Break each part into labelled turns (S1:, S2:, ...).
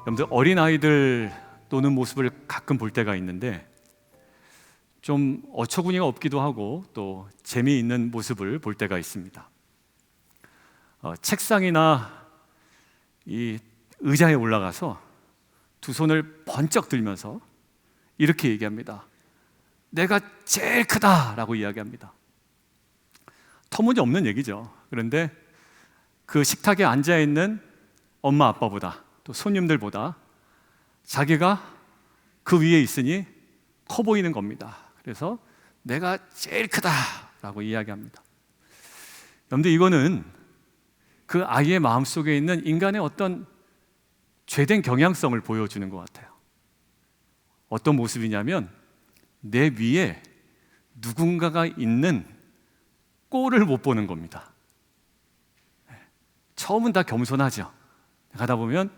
S1: 여러분들 어린아이들 노는 모습을 가끔 볼 때가 있는데 좀 어처구니가 없기도 하고 또 재미있는 모습을 볼 때가 있습니다. 책상이나 이 의자에 올라가서 두 손을 번쩍 들면서 이렇게 얘기합니다. 내가 제일 크다라고 이야기합니다. 터무니없는 얘기죠. 그런데 그 식탁에 앉아있는 엄마 아빠보다 또 손님들보다 자기가 그 위에 있으니 커 보이는 겁니다. 그래서 내가 제일 크다라고 이야기합니다. 여러분들, 이거는 그 아이의 마음속에 있는 인간의 어떤 죄된 경향성을 보여주는 것 같아요. 어떤 모습이냐면 내 위에 누군가가 있는 꼴을 못 보는 겁니다. 처음은 다 겸손하죠. 가다 보면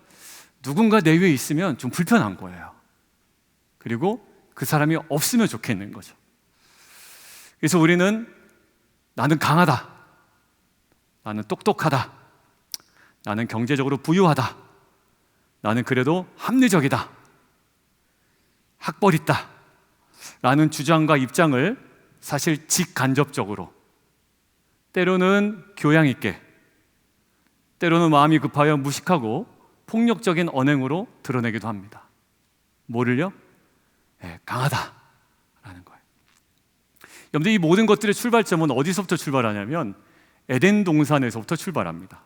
S1: 누군가 내 위에 있으면 좀 불편한 거예요. 그리고 그 사람이 없으면 좋겠는 거죠. 그래서 우리는 나는 강하다, 나는 똑똑하다, 나는 경제적으로 부유하다, 나는 그래도 합리적이다, 학벌 있다 라는 주장과 입장을 사실 직간접적으로, 때로는 교양 있게, 때로는 마음이 급하여 무식하고 폭력적인 언행으로 드러내기도 합니다. 뭐를요? 강하다라는 거예요. 여러분들, 이 모든 것들의 출발점은 어디서부터 출발하냐면 에덴 동산에서부터 출발합니다.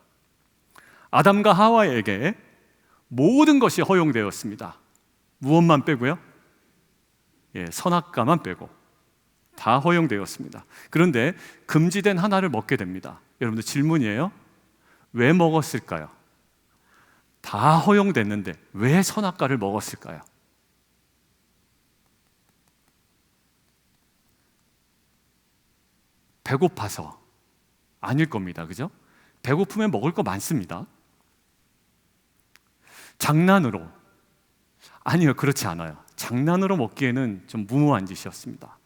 S1: 아담과 하와에게 모든 것이 허용되었습니다. 무엇만 빼고요? 선악과만 빼고 다 허용되었습니다. 그런데 금지된 하나를 먹게 됩니다. 여러분들, 질문이에요. 왜 먹었을까요? 다 허용됐는데 왜 선악과를 먹었을까요? 배고파서 아닐 겁니다. 그죠? 배고프면 먹을 거 많습니다. 장난으로, 아니요, 그렇지 않아요. 장난으로 먹기에는 좀 무모한 짓이었습니다.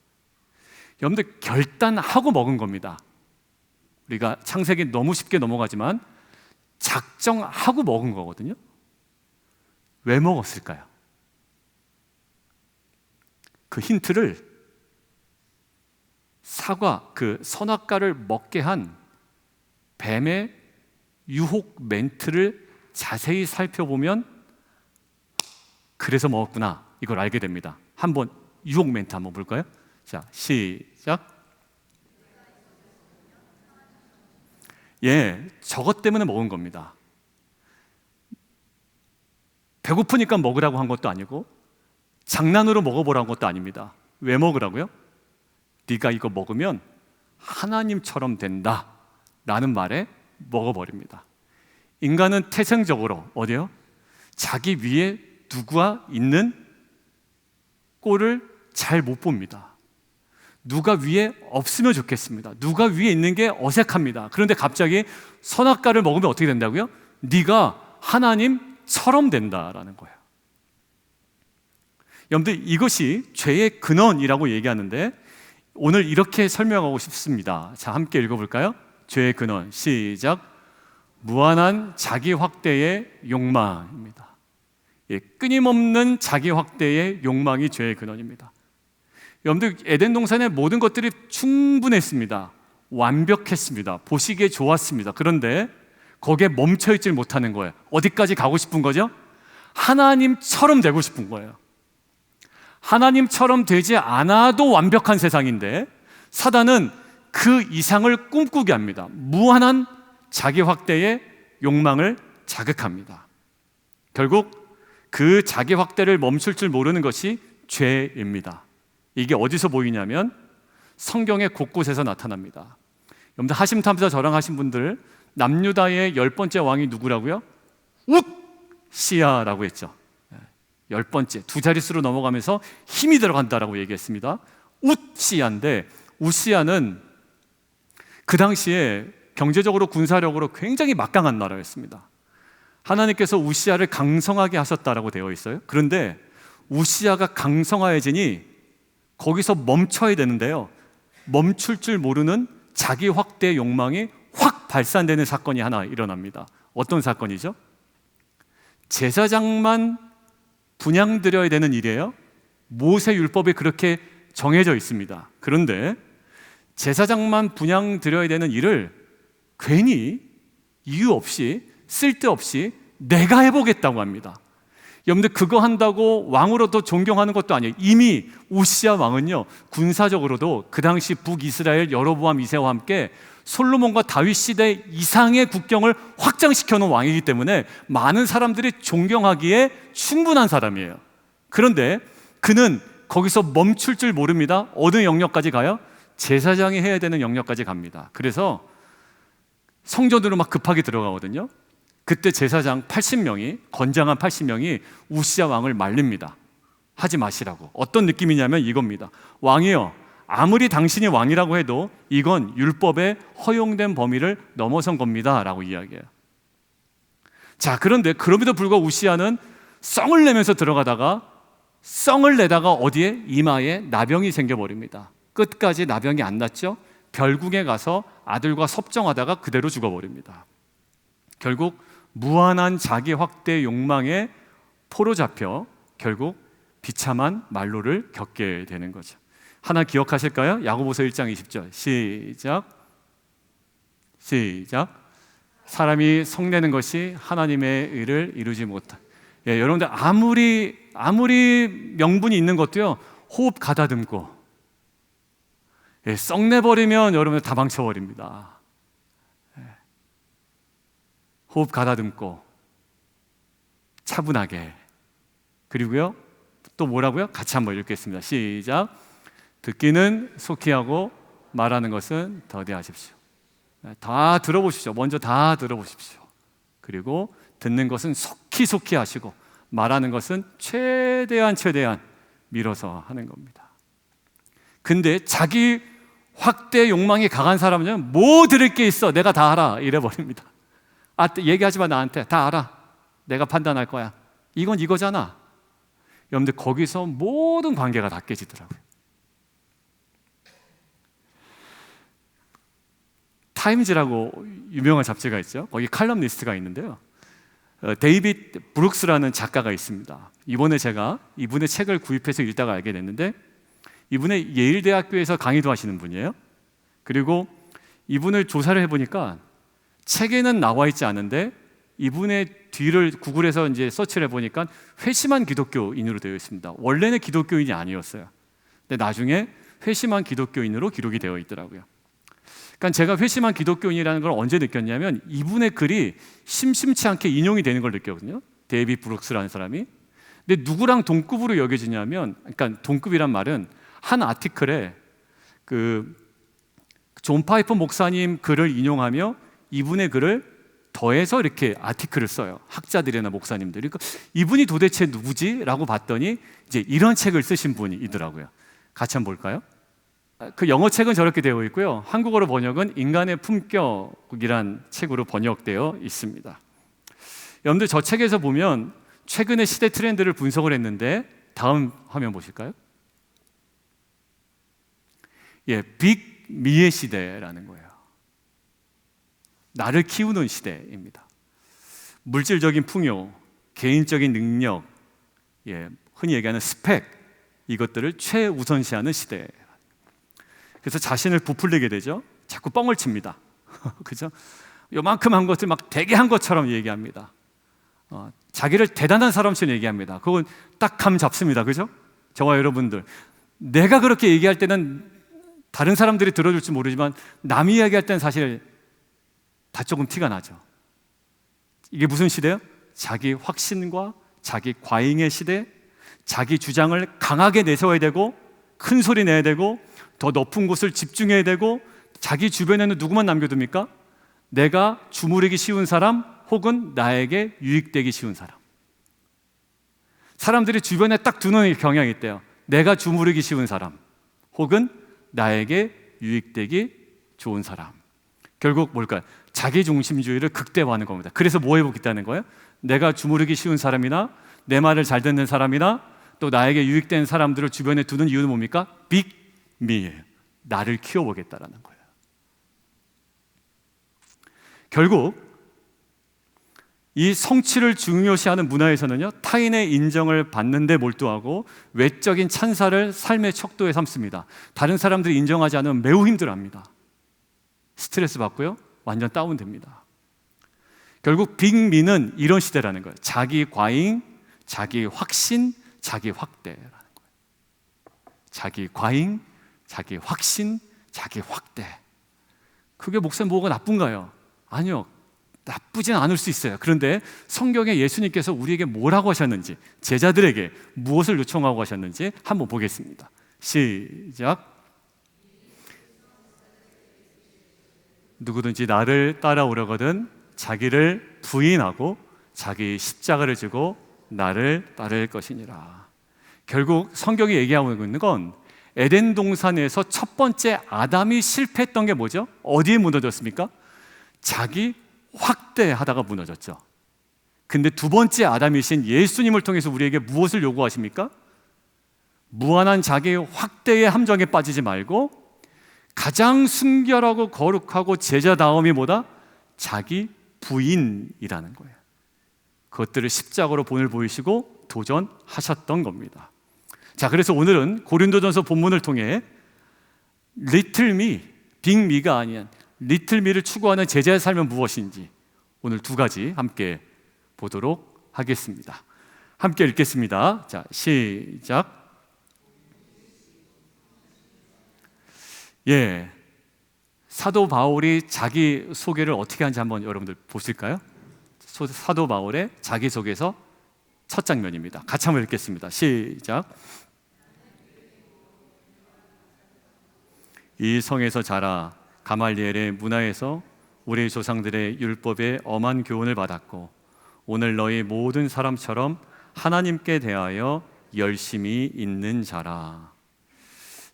S1: 여러분들, 결단하고 먹은 겁니다. 우리가 창세기 너무 쉽게 넘어가지만 작정하고 먹은 거거든요. 왜 먹었을까요? 그 힌트를 그 선악과를 먹게 한 뱀의 유혹 멘트를 자세히 살펴보면 그래서 먹었구나, 이걸 알게 됩니다. 한번 유혹 멘트 한번 볼까요? 자, 시작. 저것 때문에 먹은 겁니다. 배고프니까 먹으라고 한 것도 아니고 장난으로 먹어보라는 것도 아닙니다. 왜 먹으라고요? 네가 이거 먹으면 하나님처럼 된다 라는 말에 먹어버립니다. 인간은 태생적으로 어디요? 자기 위에 누가 있는 꼴을 잘 못 봅니다. 누가 위에 없으면 좋겠습니다. 누가 위에 있는 게 어색합니다. 그런데 갑자기 선악과를 먹으면 어떻게 된다고요? 네가 하나님처럼 된다라는 거예요. 여러분들, 이것이 죄의 근원이라고 얘기하는데 오늘 이렇게 설명하고 싶습니다. 자, 함께 읽어볼까요? 죄의 근원, 시작. 무한한 자기 확대의 욕망입니다. 끊임없는 자기 확대의 욕망이 죄의 근원입니다. 여러분들, 에덴 동산의 모든 것들이 충분했습니다. 완벽했습니다. 보시기에 좋았습니다. 그런데 거기에 멈춰있질 못하는 거예요. 어디까지 가고 싶은 거죠? 하나님처럼 되고 싶은 거예요. 하나님처럼 되지 않아도 완벽한 세상인데 사단은 그 이상을 꿈꾸게 합니다. 무한한 자기 확대의 욕망을 자극합니다. 결국 그 자기 확대를 멈출 줄 모르는 것이 죄입니다. 이게 어디서 보이냐면 성경의 곳곳에서 나타납니다. 여러분들, 하심탐사 저랑 하신 분들, 남유다의 10번째 왕이 누구라고요? 웃시야라고 했죠. 10번째, 두 자릿수로 넘어가면서 힘이 들어간다라고 얘기했습니다. 웃시야인데, 웃시야는 그 당시에 경제적으로 군사력으로 굉장히 막강한 나라였습니다. 하나님께서 웃시야를 강성하게 하셨다라고 되어 있어요. 그런데 웃시야가 강성해지니 거기서 멈춰야 되는데요, 멈출 줄 모르는 자기 확대 욕망이 확 발산되는 사건이 하나 일어납니다. 어떤 사건이죠? 제사장만 분향드려야 되는 일이에요. 모세 율법에 그렇게 정해져 있습니다. 그런데 제사장만 분향드려야 되는 일을 괜히 이유 없이 쓸데없이 내가 해보겠다고 합니다. 여러분들 그거 한다고 왕으로도 존경하는 것도 아니에요. 이미 우시야 왕은요, 군사적으로도 그 당시 북이스라엘 여로보암 2세와 함께 솔로몬과 다윗 시대 이상의 국경을 확장시켜 놓은 왕이기 때문에 많은 사람들이 존경하기에 충분한 사람이에요. 그런데 그는 거기서 멈출 줄 모릅니다. 어느 영역까지 가요? 제사장이 해야 되는 영역까지 갑니다. 그래서 성전으로 막 급하게 들어가거든요. 그때 제사장 80명이, 건장한 80명이 우시야 왕을 말립니다. 하지 마시라고. 어떤 느낌이냐면 이겁니다. 왕이여, 아무리 당신이 왕이라고 해도 이건 율법에 허용된 범위를 넘어선 겁니다 라고 이야기해요. 자, 그런데 그럼에도 불구하고 우시야는 썽을 내면서 들어가다가 썽을 내다가 어디에? 이마에 나병이 생겨버립니다. 끝까지 나병이 안 났죠. 결국에 가서 아들과 섭정하다가 그대로 죽어버립니다. 결국 무한한 자기 확대 욕망에 포로잡혀 결국 비참한 말로를 겪게 되는 거죠. 하나 기억하실까요? 야고보서 1장 20절 시작. 사람이 성내는 것이 하나님의 의를 이루지 못한. 예, 여러분들 아무리 명분이 있는 것도요, 호흡 가다듬고, 예, 썩내버리면 여러분들 다 망쳐버립니다. 예. 호흡 가다듬고 차분하게. 그리고요, 또 뭐라고요? 같이 한번 읽겠습니다. 시작. 듣기는 속히 하고 말하는 것은 더디하십시오. 다 들어보십시오. 먼저 다 들어보십시오. 그리고 듣는 것은 속히 하시고 말하는 것은 최대한 밀어서 하는 겁니다. 근데 자기 확대 욕망이 강한 사람은 뭐 들을 게 있어, 내가 다 알아 이래버립니다. 아, 얘기하지 마, 나한테 다 알아, 내가 판단할 거야. 이건 이거잖아. 여러분들 거기서 모든 관계가 다 깨지더라고요. 타임즈라고 유명한 잡지가 있죠. 거기 칼럼니스트가 있는데요, 데이빗 브룩스라는 작가가 있습니다. 이번에 제가 이분의 책을 구입해서 읽다가 알게 됐는데, 이분의 예일대학교에서 강의도 하시는 분이에요. 그리고 이분을 조사를 해보니까 책에는 나와 있지 않은데 이분의 뒤를 구글에서 이제 서치를 해보니까 회심한 기독교인으로 되어 있습니다. 원래는 기독교인이 아니었어요. 근데 나중에 회심한 기독교인으로 기록이 되어 있더라고요. 그러니까 제가 회심한 기독교인이라는 걸 언제 느꼈냐면, 이분의 글이 심심치 않게 인용이 되는 걸 느꼈거든요. 데이빗 브룩스라는 사람이. 근데 누구랑 동급으로 여겨지냐면, 그러니까 동급이란 말은 한 아티클에 존 파이퍼 목사님 글을 인용하며 이분의 글을 더해서 이렇게 아티클을 써요. 학자들이나 목사님들이. 그러니까 이분이 도대체 누구지? 라고 봤더니 이제 이런 책을 쓰신 분이더라고요. 같이 한번 볼까요? 그 영어 책은 저렇게 되어 있고요, 한국어로 번역은 인간의 품격이란 책으로 번역되어 있습니다. 여러분들 저 책에서 보면 최근의 시대 트렌드를 분석을 했는데, 다음 화면 보실까요? 예, 빅미의 시대라는 거예요. 나를 키우는 시대입니다. 물질적인 풍요, 개인적인 능력, 예, 흔히 얘기하는 스펙, 이것들을 최우선시하는 시대. 그래서 자신을 부풀리게 되죠. 자꾸 뻥을 칩니다. 그죠? 요만큼 한 것을 막 되게 한 것처럼 얘기합니다. 자기를 대단한 사람처럼 얘기합니다. 그건 딱 감 잡습니다. 그죠? 저와 여러분들, 내가 그렇게 얘기할 때는 다른 사람들이 들어줄지 모르지만 남이 이야기할 때는 사실 다 조금 티가 나죠. 이게 무슨 시대예요? 자기 확신과 자기 과잉의 시대, 자기 주장을 강하게 내세워야 되고 큰 소리 내야 되고 더 높은 곳을 집중해야 되고, 자기 주변에는 누구만 남겨둡니까? 내가 주무르기 쉬운 사람, 혹은 나에게 유익되기 쉬운 사람. 사람들이 주변에 딱 두는 경향이 있대요. 내가 주무르기 쉬운 사람, 혹은 나에게 유익되기 좋은 사람. 결국 뭘까요? 자기중심주의를 극대화하는 겁니다. 그래서 뭐 해보겠다는 거예요? 내가 주무르기 쉬운 사람이나 내 말을 잘 듣는 사람이나 또 나에게 유익된 사람들을 주변에 두는 이유는 뭡니까? 빅미예요. 나를 키워보겠다라는 거예요. 결국 이 성취를 중요시하는 문화에서는요, 타인의 인정을 받는 데 몰두하고 외적인 찬사를 삶의 척도에 삼습니다. 다른 사람들이 인정하지 않으면 매우 힘들어합니다. 스트레스 받고요, 완전 다운됩니다. 결국 빅미는 이런 시대라는 거예요. 자기 과잉, 자기 확신, 자기 확대라는 거예요. 자기 과잉, 자기 확신, 자기 확대. 그게 목사님 뭐가 나쁜가요? 아니요, 나쁘진 않을 수 있어요. 그런데 성경에 예수님께서 우리에게 뭐라고 하셨는지, 제자들에게 무엇을 요청하고 하셨는지 한번 보겠습니다. 시작. 누구든지 나를 따라오려거든 자기를 부인하고 자기 십자가를 지고 나를 따를 것이니라. 결국 성경이 얘기하고 있는 건 에덴 동산에서 첫 번째 아담이 실패했던 게 뭐죠? 어디에 무너졌습니까? 자기 확대하다가 무너졌죠. 근데 두 번째 아담이신 예수님을 통해서 우리에게 무엇을 요구하십니까? 무한한 자기 확대의 함정에 빠지지 말고 가장 순결하고 거룩하고 제자다움이 뭐다? 자기 부인이라는 거예요. 그것들을 십자가로 본을 보이시고 도전하셨던 겁니다. 자, 그래서 오늘은 고린도전서 본문을 통해 리틀 미, 빅미가 아닌 리틀 미를 추구하는 제자의 삶은 무엇인지 오늘 두 가지 함께 보도록 하겠습니다. 함께 읽겠습니다. 자, 시작. 예, 사도 바울이 자기 소개를 어떻게 하는지 한번 여러분들 보실까요? 사도 바울의 자기소개서 첫 장면입니다. 같이 한번 읽겠습니다. 시작. 이 성에서 자라 가말리엘의 문화에서 우리 조상들의 율법에 엄한 교훈을 받았고 오늘 너희 모든 사람처럼 하나님께 대하여 열심히 있는 자라.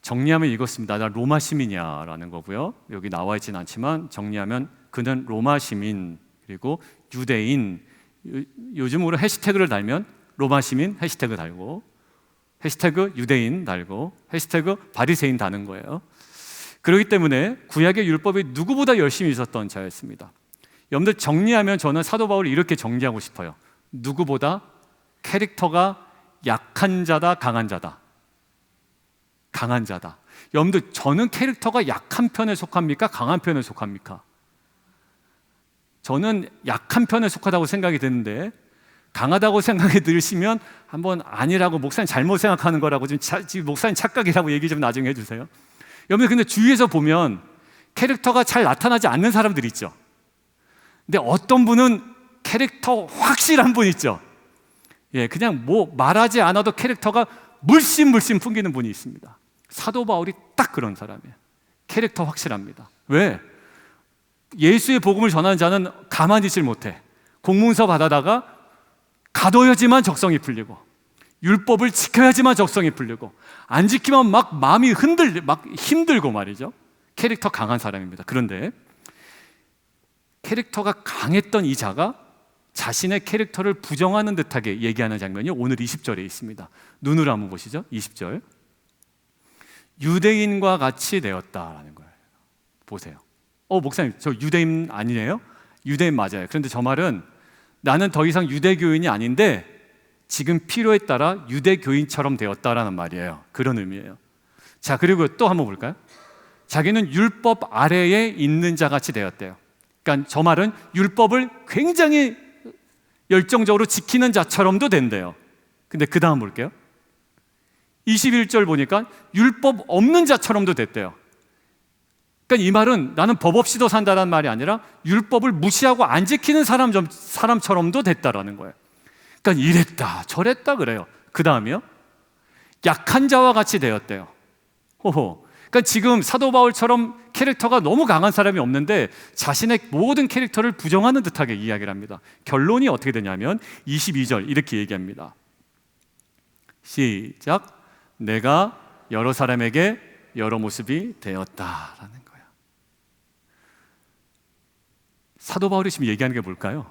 S1: 정리하면 이것입니다. 나 로마 시민이야 라는 거고요. 여기 나와 있지는 않지만 정리하면 그는 로마 시민, 그리고 유대인, 요즘으로 해시태그를 달면 로마 시민 해시태그 달고, 해시태그 유대인 달고, 해시태그 바리새인 다는 거예요. 그렇기 때문에 구약의 율법이 누구보다 열심히 있었던 자였습니다. 여러분들 정리하면 저는 사도 바울을 이렇게 정리하고 싶어요. 누구보다 캐릭터가 약한 자다, 강한 자다. 강한 자다. 여러분들 저는 캐릭터가 약한 편에 속합니까? 강한 편에 속합니까? 저는 약한 편에 속하다고 생각이 드는데 강하다고 생각이 들으시면 한번 아니라고, 목사님 잘못 생각하는 거라고, 지금 목사님 착각이라고 얘기 좀 나중에 해주세요. 여러분들 근데 주위에서 보면 캐릭터가 잘 나타나지 않는 사람들 있죠. 근데 어떤 분은 캐릭터 확실한 분 있죠. 예, 그냥 뭐 말하지 않아도 캐릭터가 물씬 풍기는 분이 있습니다. 사도 바울이 딱 그런 사람이에요. 캐릭터 확실합니다. 왜? 예수의 복음을 전하는 자는 가만히 있질 못해. 공문서 받아다가 가둬야지만 적성이 풀리고, 율법을 지켜야지만 적성이 풀리고, 안 지키면 막 마음이 막 힘들고 말이죠. 캐릭터 강한 사람입니다. 그런데 캐릭터가 강했던 이 자가 자신의 캐릭터를 부정하는 듯하게 얘기하는 장면이 오늘 20절에 있습니다. 눈으로 한번 보시죠. 20절. 유대인과 같이 되었다라는 거예요. 보세요. 목사님, 저 유대인 아니에요? 유대인 맞아요. 그런데 저 말은 나는 더 이상 유대교인이 아닌데 지금 필요에 따라 유대교인처럼 되었다라는 말이에요. 그런 의미예요. 자, 그리고 또 한번 볼까요? 자기는 율법 아래에 있는 자 같이 되었대요. 그러니까 저 말은 율법을 굉장히 열정적으로 지키는 자처럼도 된대요. 근데 그 다음 볼게요. 21절 보니까 율법 없는 자처럼도 됐대요. 그러니까 이 말은 나는 법 없이도 산다는 말이 아니라 율법을 무시하고 안 지키는 사람처럼도 됐다라는 거예요. 그러니까 이랬다 저랬다 그래요. 그 다음이요, 약한 자와 같이 되었대요. 그러니까 지금 사도 바울처럼 캐릭터가 너무 강한 사람이 없는데 자신의 모든 캐릭터를 부정하는 듯하게 이야기를 합니다. 결론이 어떻게 되냐면 22절 이렇게 얘기합니다. 시작. 내가 여러 사람에게 여러 모습이 되었다라는 거예요. 사도 바울이 지금 얘기하는 게 뭘까요?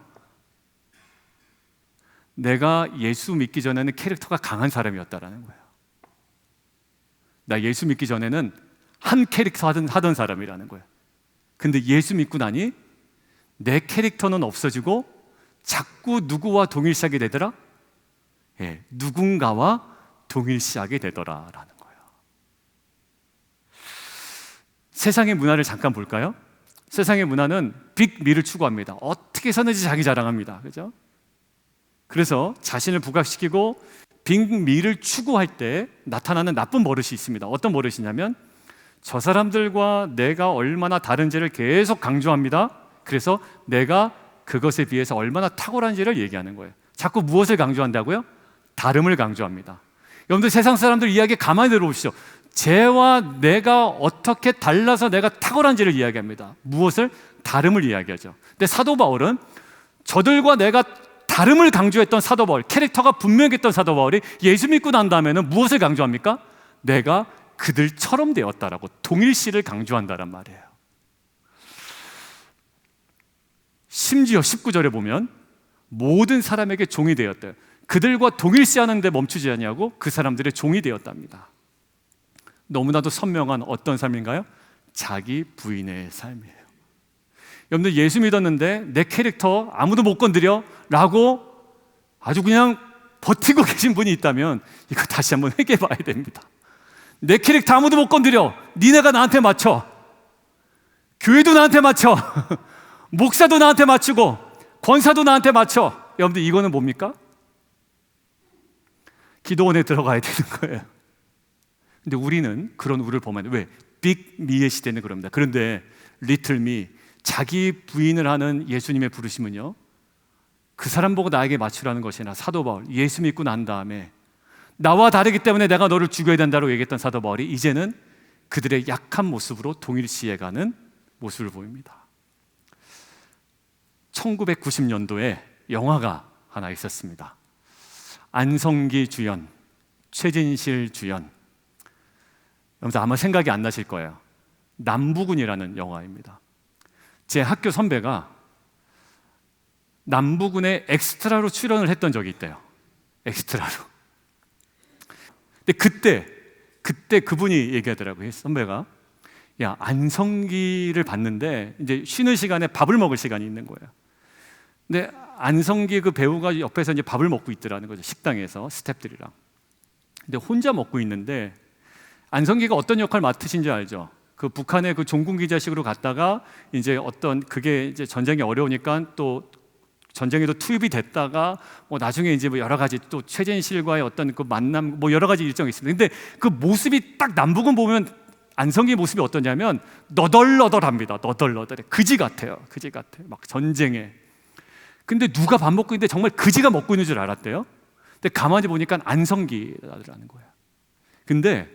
S1: 내가 예수 믿기 전에는 캐릭터가 강한 사람이었다라는 거예요. 나 예수 믿기 전에는 한 캐릭터 하던 사람이라는 거예요. 근데 예수 믿고 나니 내 캐릭터는 없어지고 자꾸 누구와 동일시하게 되더라? 예, 누군가와 동일시하게 되더라라는 거예요. 세상의 문화를 잠깐 볼까요? 세상의 문화는 빅미를 추구합니다. 어떻게 해서든지 자기 자랑합니다. 그죠? 그래서 자신을 부각시키고 빅미를 추구할 때 나타나는 나쁜 버릇이 있습니다. 어떤 버릇이냐면 저 사람들과 내가 얼마나 다른지를 계속 강조합니다. 그래서 내가 그것에 비해서 얼마나 탁월한지를 얘기하는 거예요. 자꾸 무엇을 강조한다고요? 다름을 강조합니다. 여러분들 세상 사람들 이야기 가만히 들어보시죠. 쟤와 내가 어떻게 달라서 내가 탁월한지를 이야기합니다. 무엇을? 다름을 이야기하죠. 근데 사도 바울은 저들과 내가 다름을 강조했던 사도 바울, 캐릭터가 분명했던 사도 바울이 예수 믿고 난 다음에는 무엇을 강조합니까? 내가 그들처럼 되었다라고 동일시를 강조한다란 말이에요. 심지어 19절에 보면 모든 사람에게 종이 되었대요. 그들과 동일시하는 데 멈추지 않냐고 그 사람들의 종이 되었답니다. 너무나도 선명한 어떤 삶인가요? 자기 부인의 삶이에요. 여러분들 예수 믿었는데 내 캐릭터 아무도 못 건드려 라고 아주 그냥 버티고 계신 분이 있다면 이거 다시 한번 회개해 봐야 됩니다. 내 캐릭터 아무도 못 건드려. 니네가 나한테 맞춰. 교회도 나한테 맞춰. 목사도 나한테 맞추고 권사도 나한테 맞춰. 여러분들 이거는 뭡니까? 기도원에 들어가야 되는 거예요. 근데 우리는 그런 우리를 보면 왜? 빅미의 시대는 그럽니다. 그런데 리틀미, 자기 부인을 하는 예수님의 부르심은요, 그 사람 보고 나에게 맞추라는 것이 아니라 사도 바울, 예수 믿고 난 다음에 나와 다르기 때문에 내가 너를 죽여야 된다고 얘기했던 사도 바울이 이제는 그들의 약한 모습으로 동일시해가는 모습을 보입니다. 1990년도에 영화가 하나 있었습니다. 안성기 주연, 최진실 주연. 여러분 아마 생각이 안 나실 거예요. 남부군이라는 영화입니다. 제 학교 선배가 남부군의 엑스트라로 출연을 했던 적이 있대요. 엑스트라로. 근데 그때 그분이 얘기하더라고요. 선배가 야, 안성기를 봤는데 이제 쉬는 시간에 밥을 먹을 시간이 있는 거예요. 근데 안성기 그 배우가 옆에서 이제 밥을 먹고 있더라는 거죠. 식당에서 스태프들이랑. 근데 혼자 먹고 있는데 안성기가 어떤 역할 맡으신지 알죠? 그 북한의 그 종군 기자식으로 갔다가 이제 어떤 그게 이제 전쟁이 어려우니까 또 전쟁에도 투입이 됐다가 뭐 나중에 이제 뭐 여러 가지 또 최진실과의 어떤 그 만남 뭐 여러 가지 일정이 있습니다. 근데 그 모습이 딱 남북은 보면 안성기 모습이 어떠냐면 너덜너덜합니다. 너덜너덜해. 그지 같아요. 그지 같아요. 막 전쟁에. 근데 누가 밥 먹고 있는데 정말 그지가 먹고 있는 줄 알았대요. 근데 가만히 보니까 안성기라는 거예요. 근데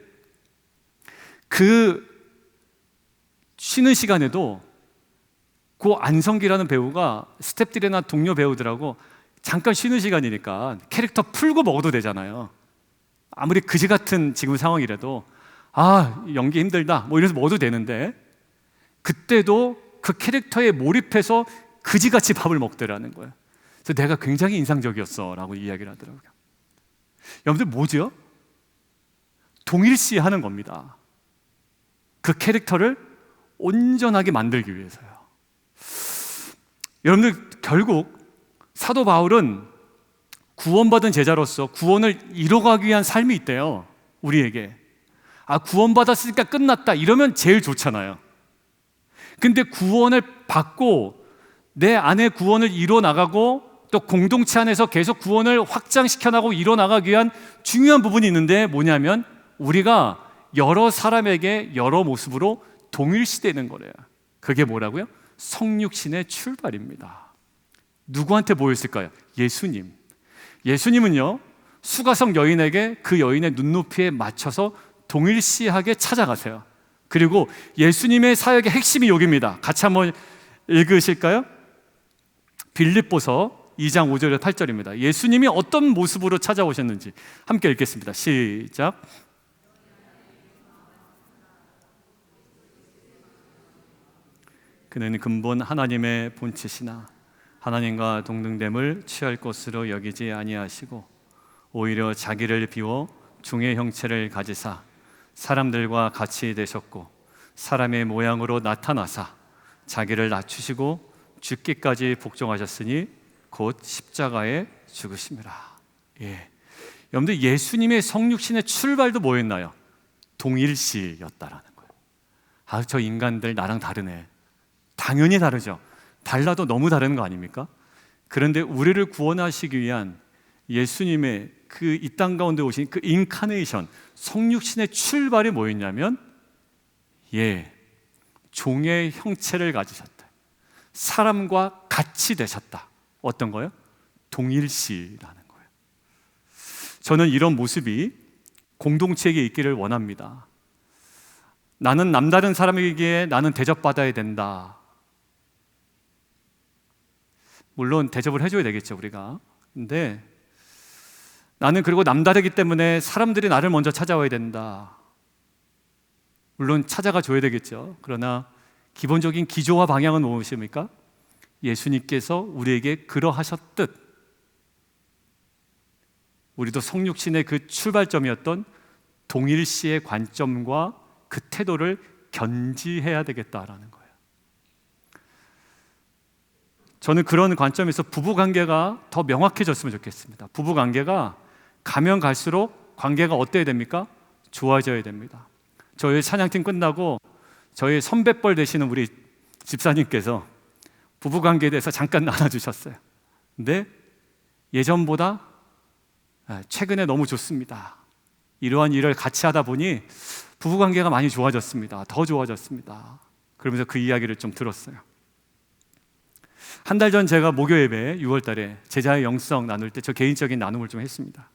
S1: 그 쉬는 시간에도 그 안성기라는 배우가 스태프들이나 동료 배우들하고 잠깐 쉬는 시간이니까 캐릭터 풀고 먹어도 되잖아요. 아무리 그지 같은 지금 상황이라도 아, 연기 힘들다 뭐 이래서 먹어도 되는데 그때도 그 캐릭터에 몰입해서 그지같이 밥을 먹더라는 거예요. 그래서 내가 굉장히 인상적이었어 라고 이야기를 하더라고요. 여러분들 뭐죠? 동일시하는 겁니다. 그 캐릭터를 온전하게 만들기 위해서요. 여러분들 결국 사도 바울은 구원받은 제자로서 구원을 이뤄가기 위한 삶이 있대요. 우리에게. 아, 구원받았으니까 끝났다 이러면 제일 좋잖아요. 근데 구원을 받고 내 안에 구원을 이뤄나가고 또 공동체 안에서 계속 구원을 확장시켜나가고 이뤄나가기 위한 중요한 부분이 있는데 뭐냐면 우리가 여러 사람에게 여러 모습으로 동일시되는 거래요. 그게 뭐라고요? 성육신의 출발입니다. 누구한테 보였을까요? 예수님. 예수님은요, 수가성 여인에게 그 여인의 눈높이에 맞춰서 동일시하게 찾아가세요. 그리고 예수님의 사역의 핵심이 여기입니다. 같이 한번 읽으실까요? 빌립보서 2장 5절에서 8절입니다. 예수님이 어떤 모습으로 찾아오셨는지 함께 읽겠습니다. 시작. 그는 근본 하나님의 본체시나 하나님과 동등됨을 취할 것으로 여기지 아니하시고 오히려 자기를 비워 종의 형체를 가지사 사람들과 같이 되셨고 사람의 모양으로 나타나사 자기를 낮추시고 죽기까지 복종하셨으니 곧 십자가에 죽으심이라. 여러분들, 예수님의 성육신의 출발도 뭐였나요? 동일시였다라는 거예요. 저 인간들 나랑 다르네. 당연히 다르죠. 달라도 너무 다른 거 아닙니까? 그런데 우리를 구원하시기 위한 예수님의 그 이 땅 가운데 오신 그 인카네이션, 성육신의 출발이 뭐였냐면 종의 형체를 가지셨다. 사람과 같이 되셨다. 어떤 거요? 동일시라는 거예요. 저는 이런 모습이 공동체에게 있기를 원합니다. 나는 남다른 사람에게 나는 대접받아야 된다. 물론 대접을 해줘야 되겠죠, 우리가. 근데 나는 그리고 남다르기 때문에 사람들이 나를 먼저 찾아와야 된다. 물론 찾아가 줘야 되겠죠. 그러나 기본적인 기조와 방향은 무엇입니까? 예수님께서 우리에게 그러하셨듯 우리도 성육신의 그 출발점이었던 동일시의 관점과 그 태도를 견지해야 되겠다라는 거예요. 저는 그런 관점에서 부부관계가 더 명확해졌으면 좋겠습니다. 부부관계가 가면 갈수록 관계가 어때야 됩니까? 좋아져야 됩니다. 저희 찬양팀 끝나고 저희 선배뻘 되시는 우리 집사님께서 부부관계에 대해서 잠깐 나눠주셨어요. 근데 예전보다 최근에 너무 좋습니다. 이러한 일을 같이 하다 보니 부부관계가 많이 좋아졌습니다. 더 좋아졌습니다. 그러면서 그 이야기를 좀 들었어요. 한 달 전 제가 목요 예배 6월 달에 제자의 영성 나눌 때 저 개인적인 나눔을 좀 했습니다.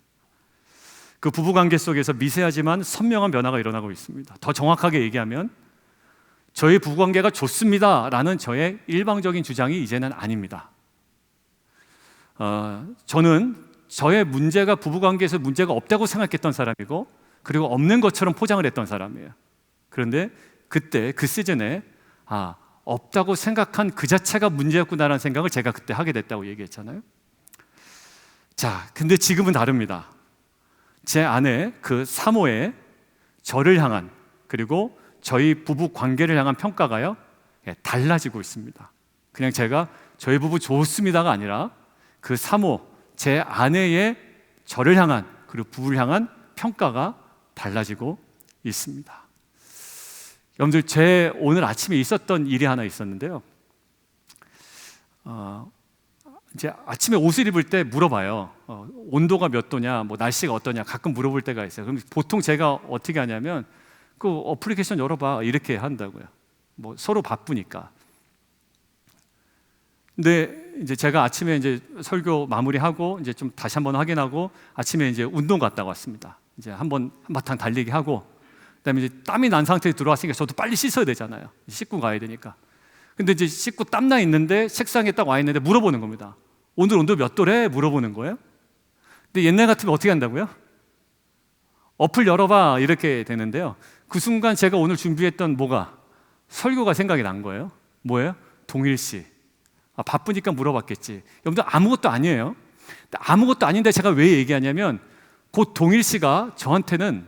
S1: 그 부부관계 속에서 미세하지만 선명한 변화가 일어나고 있습니다. 더 정확하게 얘기하면 저희 부부관계가 좋습니다라는 저의 일방적인 주장이 이제는 아닙니다. 저는 저의 문제가 부부관계에서 문제가 없다고 생각했던 사람이고 그리고 없는 것처럼 포장을 했던 사람이에요. 그런데 그때 그 시즌에 없다고 생각한 그 자체가 문제였구나라는 생각을 제가 그때 하게 됐다고 얘기했잖아요. 자, 근데 지금은 다릅니다. 제 안에 그 사모의 저를 향한 그리고 저희 부부 관계를 향한 평가가요 달라지고 있습니다. 그냥 제가 저희 부부 좋습니다가 아니라 그 사모, 제 아내의 저를 향한 그리고 부부를 향한 평가가 달라지고 있습니다. 여러분들, 제 오늘 아침에 있었던 일이 하나 있었는데요. 이제 아침에 옷을 입을 때 물어봐요. 온도가 몇 도냐, 뭐 날씨가 어떠냐, 가끔 물어볼 때가 있어요. 그럼 보통 제가 어떻게 하냐면 그 어플리케이션 열어봐 이렇게 한다고요. 뭐 서로 바쁘니까. 근데 이제 제가 아침에 이제 설교 마무리하고 이제 좀 다시 한번 확인하고 아침에 이제 운동 갔다 왔습니다. 이제 한바탕 달리기 하고 그다음에 이제 땀이 난 상태에 들어왔으니까 저도 빨리 씻어야 되잖아요. 씻고 가야 되니까. 근데 이제 씻고 땀나 있는데 책상에 딱 와 있는데 물어보는 겁니다. 오늘 온도 몇 도래? 물어보는 거예요. 근데 옛날 같으면 어떻게 한다고요? 어플 열어봐 이렇게 되는데요. 그 순간 제가 오늘 준비했던 설교가 생각이 난 거예요. 뭐예요? 동일시. 바쁘니까 물어봤겠지. 여러분들, 아무것도 아니에요. 아무것도 아닌데 제가 왜 얘기하냐면 곧 동일시가 저한테는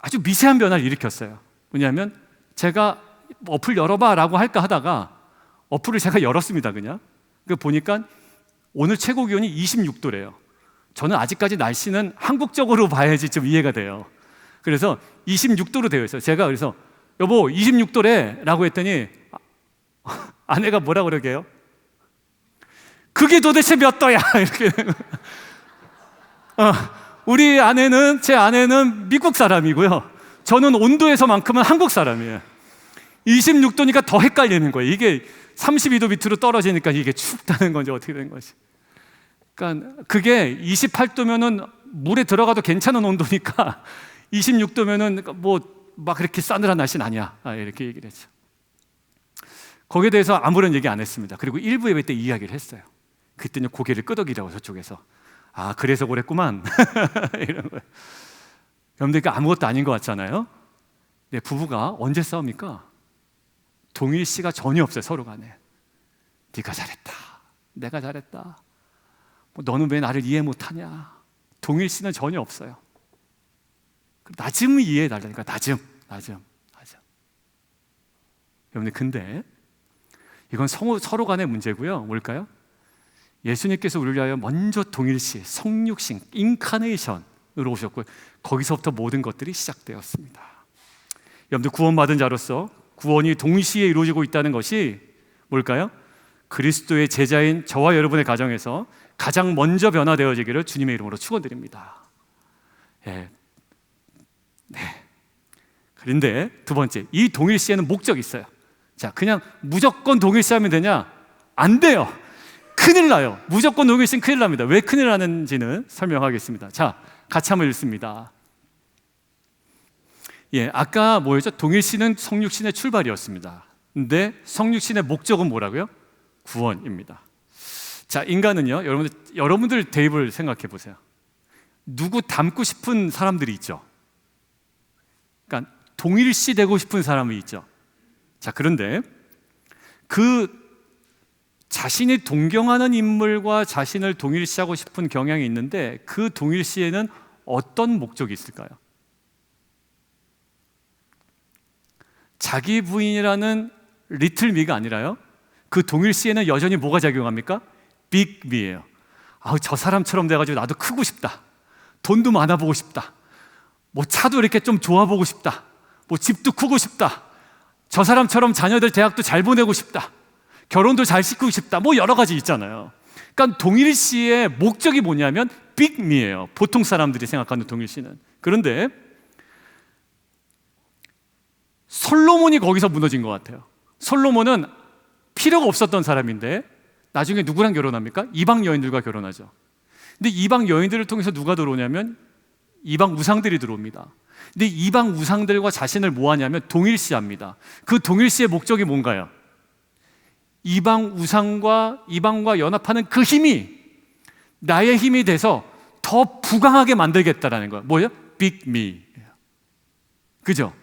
S1: 아주 미세한 변화를 일으켰어요. 뭐냐면 제가 어플 열어봐 라고 할까 하다가 어플을 제가 열었습니다. 그냥 보니까 오늘 최고 기온이 26도래요 저는 아직까지 날씨는 한국적으로 봐야지 좀 이해가 돼요. 그래서 26도로 되어 있어요. 제가 그래서 여보 26도래 라고 했더니 아내가 뭐라 그러게요? 그게 도대체 몇 도야? 이렇게. 우리 아내는, 제 아내는 미국 사람이고요. 저는 온도에서만큼은 한국 사람이에요. 26도니까 더 헷갈리는 거예요. 이게 32도 밑으로 떨어지니까 이게 춥다는 건지 어떻게 된 거지. 그러니까 그게 28도면은 물에 들어가도 괜찮은 온도니까 26도면은 뭐 막 그렇게 싸늘한 날씨는 아니야. 이렇게 얘기를 했죠. 거기에 대해서 아무런 얘기 안 했습니다. 그리고 일부 예배 때 이야기를 했어요. 그때는 고개를 끄덕이라고 저쪽에서. 그래서 그랬구만. 이런 거예요. 여러분들, 그러니까 아무것도 아닌 것 같잖아요. 네, 부부가 언제 싸웁니까? 동일시가 전혀 없어요. 서로 간에. 네가 잘했다. 내가 잘했다. 너는 왜 나를 이해 못하냐. 동일시는 전혀 없어요. 낮음을 이해해달라니까. 낮음. 여러분들, 근데 이건 서로 간의 문제고요. 뭘까요? 예수님께서 우리를 위하여 먼저 동일시, 성육신, 인카네이션으로 오셨고 거기서부터 모든 것들이 시작되었습니다. 여러분들 구원받은 자로서 구원이 동시에 이루어지고 있다는 것이 뭘까요? 그리스도의 제자인 저와 여러분의 가정에서 가장 먼저 변화되어지기를 주님의 이름으로 축원드립니다. 네. 그런데 두 번째, 이 동일시에는 목적이 있어요. 자, 그냥 무조건 동일시하면 되냐? 안 돼요. 큰일 나요. 무조건 동일시는 큰일 납니다. 왜 큰일 나는지는 설명하겠습니다. 자, 같이 한번 읽습니다. 아까 뭐였죠? 동일시는 성육신의 출발이었습니다. 근데 성육신의 목적은 뭐라고요? 구원입니다. 자, 인간은요, 여러분들 대입을 생각해 보세요. 누구 닮고 싶은 사람들이 있죠. 그러니까 동일시 되고 싶은 사람이 있죠. 자, 그런데 그 자신이 동경하는 인물과 자신을 동일시하고 싶은 경향이 있는데 그 동일시에는 어떤 목적이 있을까요? 자기 부인이라는 리틀 미가 아니라요, 그 동일시에는 여전히 뭐가 작용합니까? 빅 미예요. 저 사람처럼 돼가지고 나도 크고 싶다, 돈도 많아보고 싶다, 뭐 차도 이렇게 좀 좋아보고 싶다, 뭐 집도 크고 싶다, 저 사람처럼 자녀들 대학도 잘 보내고 싶다, 결혼도 잘 시키고 싶다, 뭐 여러 가지 있잖아요. 그러니까 동일시의 목적이 뭐냐면 빅 미예요. 보통 사람들이 생각하는 동일시는. 그런데 솔로몬이 거기서 무너진 것 같아요. 솔로몬은 필요가 없었던 사람인데 나중에 누구랑 결혼합니까? 이방 여인들과 결혼하죠. 근데 이방 여인들을 통해서 누가 들어오냐면 이방 우상들이 들어옵니다. 근데 이방 우상들과 자신을 뭐하냐면 동일시합니다. 그 동일시의 목적이 뭔가요? 이방 우상과 이방과 연합하는 그 힘이 나의 힘이 돼서 더 부강하게 만들겠다라는 거예요. 뭐예요? 빅 미. 그죠?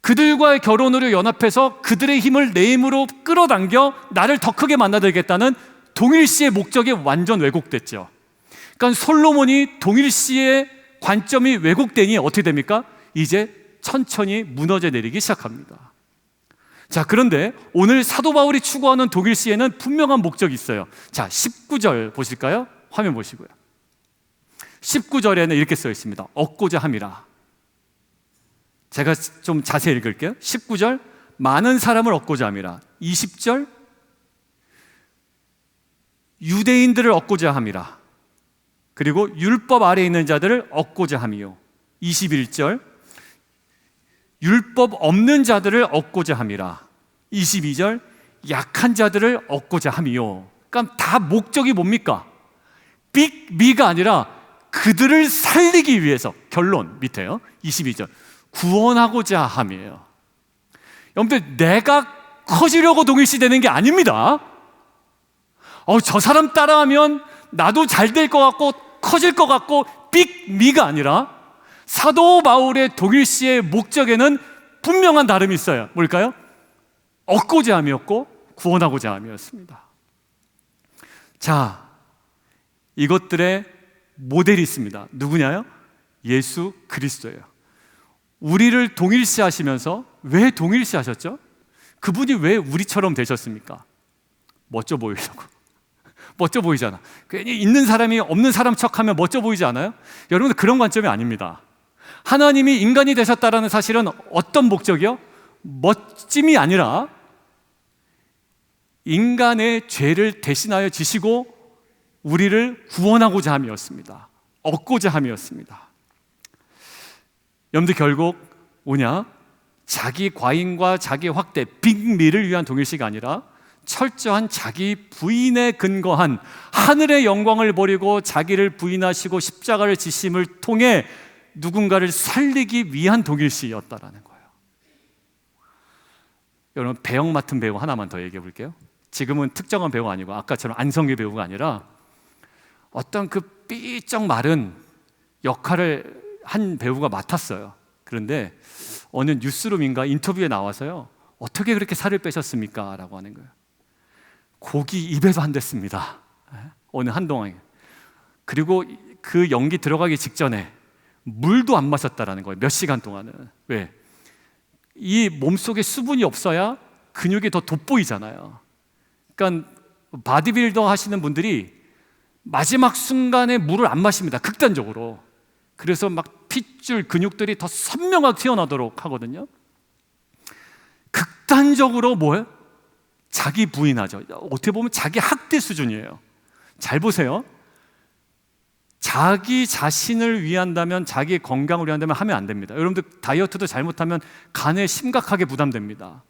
S1: 그들과의 결혼으로 연합해서 그들의 힘을 내 힘으로 끌어당겨 나를 더 크게 만들겠다는 동일시의 목적이 완전 왜곡됐죠. 그러니까 솔로몬이 동일시의 관점이 왜곡되니 어떻게 됩니까? 이제 천천히 무너져 내리기 시작합니다. 자, 그런데 오늘 사도 바울이 추구하는 동일시에는 분명한 목적이 있어요. 자, 19절 보실까요? 화면 보시고요. 19절에는 이렇게 써 있습니다. 얻고자 함이라. 제가 좀 자세히 읽을게요. 19절, 많은 사람을 얻고자 함이라. 20절, 유대인들을 얻고자 함이라. 그리고 율법 아래에 있는 자들을 얻고자 함이요. 21절, 율법 없는 자들을 얻고자 함이라. 22절, 약한 자들을 얻고자 함이요. 그러니까 다 목적이 뭡니까? 빅 미가 아니라 그들을 살리기 위해서. 결론 밑에요. 22절, 구원하고자 함이에요. 여러분들, 내가 커지려고 동일시 되는 게 아닙니다. 저 사람 따라하면 나도 잘 될 것 같고 커질 것 같고 빅 미가 아니라 사도 바울의 동일시의 목적에는 분명한 다름이 있어요. 뭘까요? 얻고자 함이었고 구원하고자 함이었습니다. 자, 이것들의 모델이 있습니다. 누구냐요? 예수 그리스도예요. 우리를 동일시 하시면서 왜 동일시 하셨죠? 그분이 왜 우리처럼 되셨습니까? 멋져 보이려고. 멋져 보이잖아. 괜히 있는 사람이 없는 사람 척하면 멋져 보이지 않아요? 여러분들, 그런 관점이 아닙니다. 하나님이 인간이 되셨다는 사실은 어떤 목적이요? 멋짐이 아니라 인간의 죄를 대신하여 지시고 우리를 구원하고자 함이었습니다. 얻고자 함이었습니다. 여러분들, 결국 뭐냐? 자기 과잉과 자기 확대, 빅미를 위한 동일시가 아니라 철저한 자기 부인에 근거한 하늘의 영광을 버리고 자기를 부인하시고 십자가를 지심을 통해 누군가를 살리기 위한 동일시였다라는 거예요. 여러분, 배역 맡은 배우 하나만 더 얘기해 볼게요. 지금은 특정한 배우가 아니고 아까처럼 안성기 배우가 아니라 어떤 그 삐쩍 마른 역할을 한 배우가 맡았어요. 그런데 어느 뉴스룸인가 인터뷰에 나와서요, 어떻게 그렇게 살을 빼셨습니까? 라고 하는 거예요. 고기 입에도 안 댔습니다. 어느 한동안에. 그리고 그 연기 들어가기 직전에 물도 안 마셨다라는 거예요. 몇 시간 동안은. 왜? 이 몸속에 수분이 없어야 근육이 더 돋보이잖아요. 그러니까 바디빌더 하시는 분들이 마지막 순간에 물을 안 마십니다. 극단적으로. 그래서 막 핏줄 근육들이 더 선명하게 튀어나오도록 하거든요. 극단적으로 뭐예요? 자기 부인하죠. 어떻게 보면 자기 학대 수준이에요. 잘 보세요. 자기 자신을 위한다면, 자기 건강을 위한다면 하면 안 됩니다. 여러분들 다이어트도 잘못하면 간에 심각하게 부담됩니다.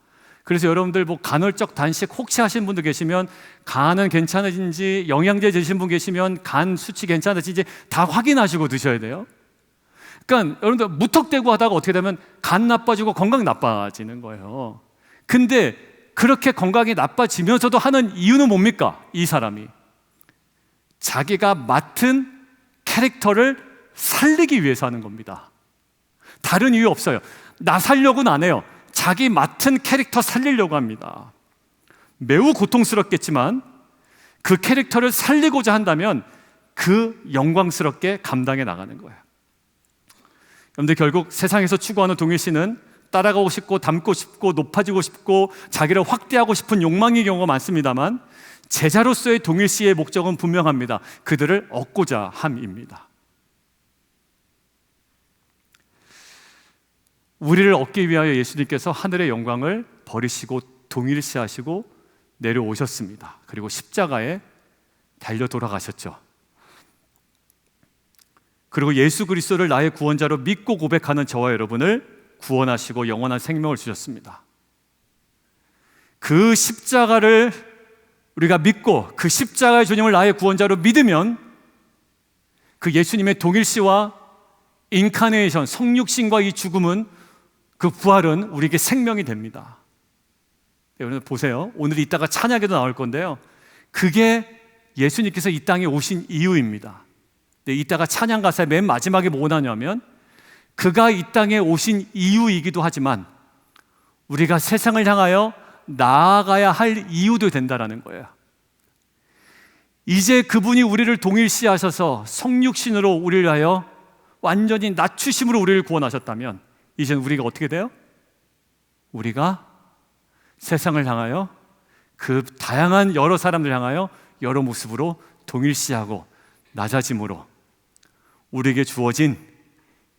S1: 그래서 여러분들 뭐 간헐적 단식 혹시 하신 분들 계시면 간은 괜찮은지, 영양제 드신 분 계시면 간 수치 괜찮은지 다 확인하시고 드셔야 돼요. 그러니까 여러분들 무턱대고 하다가 어떻게 되면 간 나빠지고 건강 나빠지는 거예요. 근데 그렇게 건강이 나빠지면서도 하는 이유는 뭡니까? 이 사람이 자기가 맡은 캐릭터를 살리기 위해서 하는 겁니다. 다른 이유 없어요. 나 살려고는 안 해요. 자기 맡은 캐릭터 살리려고 합니다. 매우 고통스럽겠지만 그 캐릭터를 살리고자 한다면 그 영광스럽게 감당해 나가는 거예요. 여러분들 결국 세상에서 추구하는 동일시는 따라가고 싶고 닮고 싶고 높아지고 싶고 자기를 확대하고 싶은 욕망의 경우가 많습니다만 제자로서의 동일시의 목적은 분명합니다. 그들을 얻고자 함입니다. 우리를 얻기 위하여 예수님께서 하늘의 영광을 버리시고 동일시하시고 내려오셨습니다. 그리고 십자가에 달려 돌아가셨죠. 그리고 예수 그리스도를 나의 구원자로 믿고 고백하는 저와 여러분을 구원하시고 영원한 생명을 주셨습니다. 그 십자가를 우리가 믿고 그 십자가의 주님을 나의 구원자로 믿으면 그 예수님의 동일시와 인카네이션, 성육신과 이 죽음은, 그 부활은 우리에게 생명이 됩니다. 여러분 보세요. 오늘 이따가 찬양에도 나올 건데요. 그게 예수님께서 이 땅에 오신 이유입니다. 이따가 찬양 가사의 맨 마지막에 뭐가 나냐면 그가 이 땅에 오신 이유이기도 하지만 우리가 세상을 향하여 나아가야 할 이유도 된다라는 거예요. 이제 그분이 우리를 동일시하셔서 성육신으로 우리를 위하여 완전히 낮추심으로 우리를 구원하셨다면 이제는 우리가 어떻게 돼요? 우리가 세상을 향하여 그 다양한 여러 사람들 향하여 여러 모습으로 동일시하고 낮아짐으로 우리에게 주어진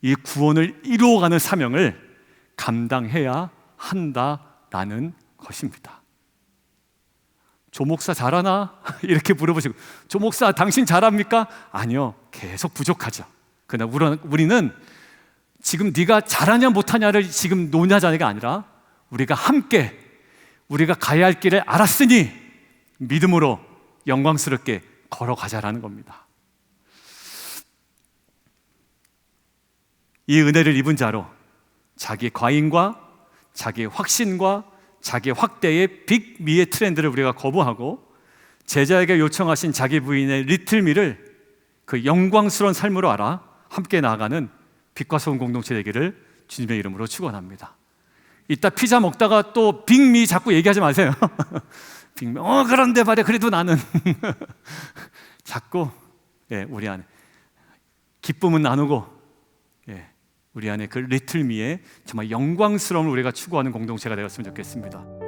S1: 이 구원을 이루어가는 사명을 감당해야 한다라는 것입니다. 조 목사 잘하나? 이렇게 물어보시고, 조 목사 당신 잘합니까? 아니요, 계속 부족하죠. 그러나 우리는 지금 네가 잘하냐 못하냐를 지금 논하자가 아니라 우리가 함께 우리가 가야 할 길을 알았으니 믿음으로 영광스럽게 걸어가자라는 겁니다. 이 은혜를 입은 자로 자기 과잉과 자기 확신과 자기 확대의 빅미의 트렌드를 우리가 거부하고 제자에게 요청하신 자기 부인의 리틀미를 그 영광스러운 삶으로 알아 함께 나아가는 빛과 소금 공동체 되기를 주님의 이름으로 축원합니다. 이따 피자 먹다가 또 빅미 자꾸 얘기하지 마세요. 빅미, 그런데 말이야 그래도 나는 자꾸 우리 안에 기쁨은 나누고 우리 안에 그 리틀미의 정말 영광스러움을 우리가 추구하는 공동체가 되었으면 좋겠습니다.